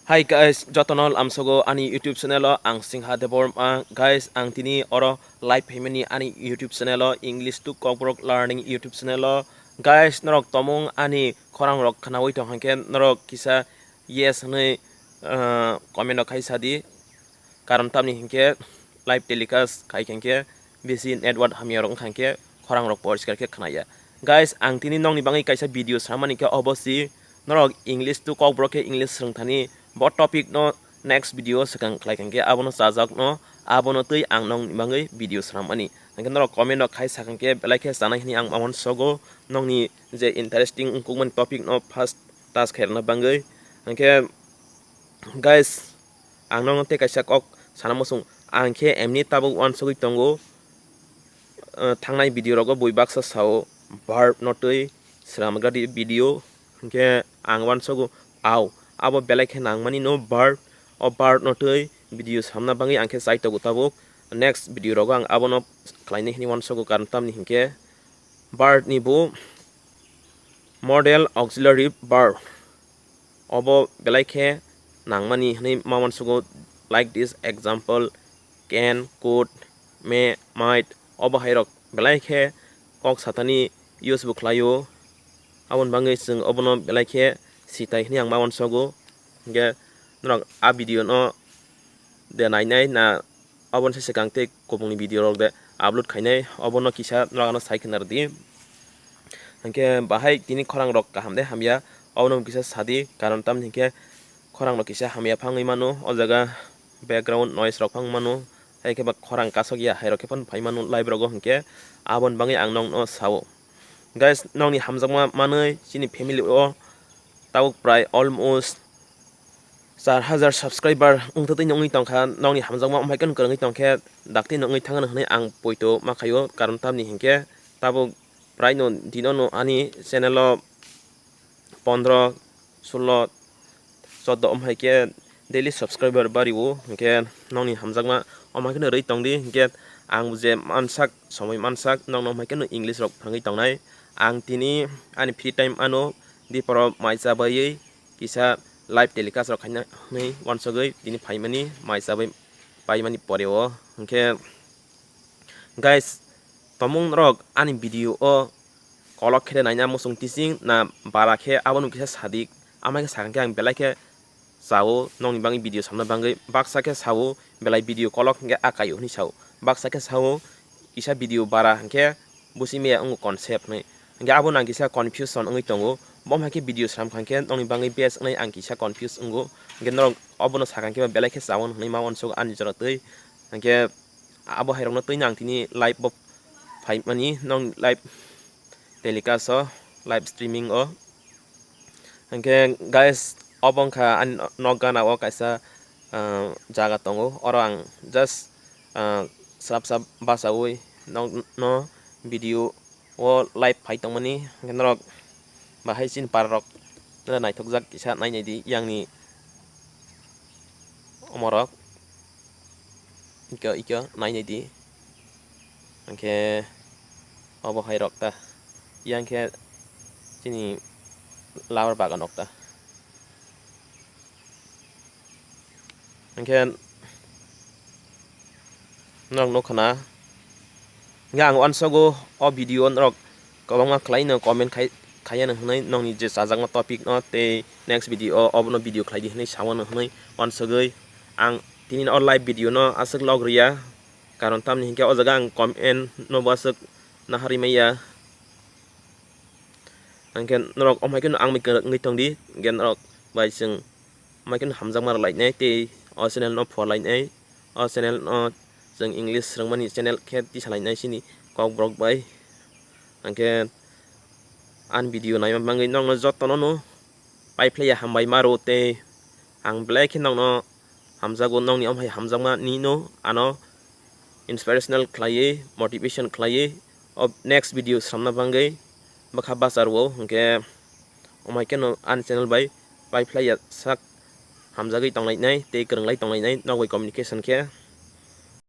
Hi guys, jotonol amsogo ani YouTube channel ang Singha Debbarma guys ang tini oro live payment ani YouTube channel English to Kokborok learning YouTube channel guys norok tomong ani korang rok kanawi to hangken norok kisa yes nei comment kai sadi karon tamni hingke live telecast kai hingke bisi network hamiarong hangke korang rok poriskar ke khanaya guys ang tini nong ni bangi kaisa video samani ke obosi norok English to Kokborok ke English srengthani bot topic no next video sekang klaikan ke abono sajak no abono tui ang nong mangai video sramani angken no comment no khai sakang ke belai ke sana hini ang amon sogo nong ni je interesting ungkuman topic no first task herna bangai angke guys ang nong te kaisa kok sana mosung angke emni tabu wan sogoi tongo thangnai video rogo buibak sa sao verb no tui sramgadi video angke ang wan sogo aw abo belai ke nangmani no verb o verb no tui video samna bangi angke site to tabuk next video rogo ang abo no klaini hini wan sogo karon tamni hingke verb ni bu model auxiliary verb obo belai ke nangmani hini mawan sogo like this example can could may might obo hairok belai ke kok satani use bu klayo abon bangi sing obo no belai ke sitai hini ang mawan sogo ge norok a video no de nainai na abon se sekang te kopongni video rok de upload khainai abon no kisa norok no saiknar di angke bahai tini khorang rok kaham de hamya abon kisa sadi karon tam hingke khorang rok kisa hamya phangai mano o jaga background noise rok phang mano haike ba khorang kasogya hairok phon phai mano live rogo hingke abon bangai ang nong no sao guys nong ni hamjama manai chini family o tabuk prai almost 4,000 subscriber ungtati nongi tongkha nongni hamjangma omhaikan korngi tongkhe dakti nongi thangana hne ang poito makhayo karon tamni hingke tabo prai no dinono ani channel o 15 16 14 omhaike daily subscriber bariwo hingke nongni hamjangma omhaikan rei tongdi hingke ang je mansak somoi mansak nong omhaikan english rok phangi tongnai ang tini ani free time ano diporo maisa bayei kisa live telecast rok khaina nei wansogoi dini phaimani maisabai paimani poreo hingke guys tomung rok ani video o kolok khede naina musung tising na barakhe abonu kisa sadik amai sakangke ang belai ke sao nong bangi video samna bangai baksa ke sao belai video kolok hingke akayo ni sao baksa ke sao isa video bara hingke busime ang concept nei hingke abon ang kisa confusion ngai tongo bom hake video sam khangke nongni bangai bes ngai ang kisa confuse ungo hingke norok obono sakangke belai ke sawon nei mawon so ani jora tei hingke abo hairong no tei nang tini live bo phai mani nong live telecast o live streaming o hingke guys obong kha an nogana o kaisa jaga tongo orang just sap sap basawi no video o live phai tongmani hingke norok bahai sin parok na naithokjak kisa nainai di yangni omorok iko nainai di angke obo hairok ta yangke chini lawar bagan okta angke norok nokhana ngang wansogo o video norok kolonga klaino comment khayana hnai nongni je sajangma topic no te next video obno video khlai di hnai sawon hnai wansogoi ang tini no live video no asuk logriya karon tamni hingke o jaga ang comment no basuk nahari maya angken norok omhaiken ang mikar ngai tongdi gen norok bai sing maiken hamjangmar lainai te o channel no for lainai o channel no jeng english rangmani channel khe ti salainai sini Kokborok bai angke an video nai mangai nong no jotono no pai playa hambai maro te ang black nong no hamjago nong ni omhai hamjangma ni no ano inspirational khlaiye motivation khlaiye of next video samna bangai bakha basarwo hingke omhai keno an channel bai pai playa sak hamjagoi tonglai nai te krenglai tonglai nai nogoi communication ke